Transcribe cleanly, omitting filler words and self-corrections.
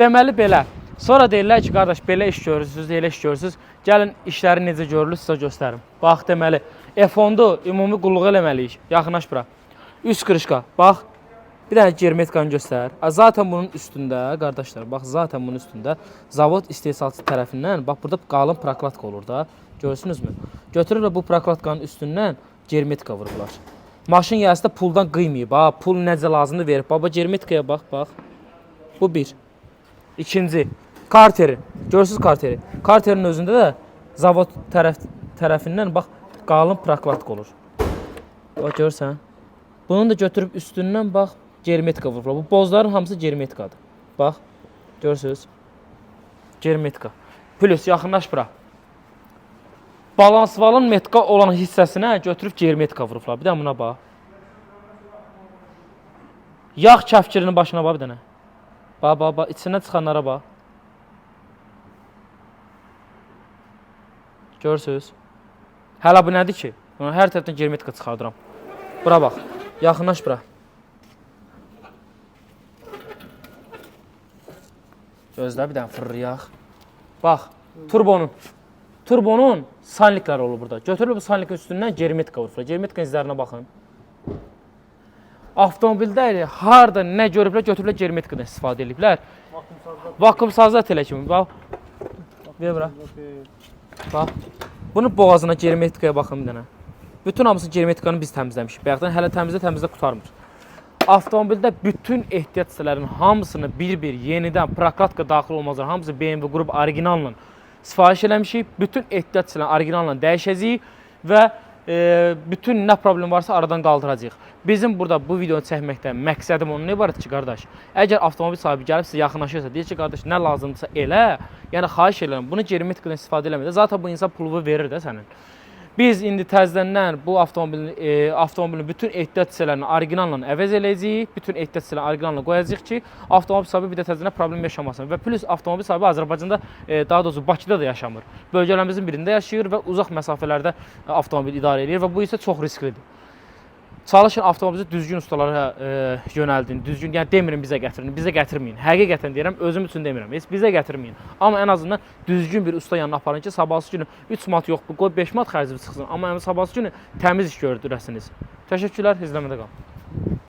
Deməli belə. Sonra deyirlər ki, qardaş, belə iş görürsünüz, elə iş görürsünüz. Gəlin işləri necə görülür sizə göstərim. Bax, deməli, F10-u ümumi qulluq eləməliyik. Yaxınlaş bura. Üst qırışqa. Bax, bir dənə germetkanı göstər. Zaten bunun üstündə, qardaşlar, bax, zaten bunun üstündə zavod istehsalçı tərəfindən, bax, burada qalın prokladka olur da. Görürsünüzmü? Götürürlər bu prokladkanın üstündən germetka vururlar. Maşın yəsi də puldan qıymayıb. Ha, pul necə lazımdır verib. Baba, germetkaya bax, bax. Bu bir. İkinci, karteri. Görürsünüz karteri. Karterin özündə də zavod tərəfindən bax qalın prokladka olur. Bax görürsən? Bunu da götürüb üstündən bax germetka vururlar. Bu bozların hamısı germetkadır. Bax, görürsünüz? Germetka. Plus yaxınlaş bura. Balansvalın metka olan hissəsinə götürüb germetka vururlar. Bir də buna bax. Yağ kəfkirinin başına bax bir dənə. Bax, içindən çıxanlara bax. Görürsünüz? Hələ bu nədir ki? Hər tərəfdən germetika çıxardıram. Bura bax. Yaxınlaş bura. Gözlə bir dənə fırlayaq. Bax, turbonun sanlikləri olur burada. Götürülür bu sanlikin üstündən germetika vururlar. Germetika izlərinə baxın. Avtomobildə harda nə görüblər, götürüblər germetikadan istifadə ediblər. Vakuumsazlar elə kimi. Bax. Ver bura. Bax. Bunun boğazına germetikaya baxın bir dənə. Bütün hamısı germetikanı biz təmizləmişik. Bayaqdan hələ təmizlə qurtarmır. Avtomobildə bütün ehtiyat hissələrinin hamısını bir-bir yenidən prokladka daxil olmazlar. Hamısı BMW qrup orijinalla sifariş eləmişik. Bütün ehtiyat hissələrini orijinalla dəyişəcəyik və bütün nə problem varsa aradan qaldıracağıq. Bizim burada bu videonu çəkməkdən məqsədim onun ibarətdir ki, qardaş, əgər avtomobil sahibi gəlib sizə yaxınlaşırsa, deyir ki, qardaş, nə lazımdırsa elə, yəni xahiş edirəm, bunu germetikadan istifadə eləməkdə. Zaten bu insan pulu verir də sənin. Biz indi təzədən bu avtomobilin bütün ehtiyat hissələrini orijinalla əvəz eləyəcəyik, bütün ehtiyat hissələrini orijinalla qoyacağıq ki, avtomobil sahibi bir də təzədən problem yaşamasın və plus avtomobil sahibi Azərbaycanda, daha doğrusu Bakıda da yaşamır. Bölgələrimizin birində yaşayır və uzaq məsafələrdə avtomobil idarə edir və bu isə çox risklidir. Çalışın avtomobilinizi düzgün ustalara yönəldin, düzgün, yəni demirin bizə gətirin, bizə gətirməyin. Həqiqətən deyirəm, özüm üçün demirəm, heç bizə gətirməyin. Amma ən azından düzgün bir usta yanına aparın ki, sabahsı günü 3 manat yox, qoy 5 manat xərci çıxsın. Amma sabahsı günü təmiz iş gördürəsiniz. Təşəkkürlər, izləmədə qalın.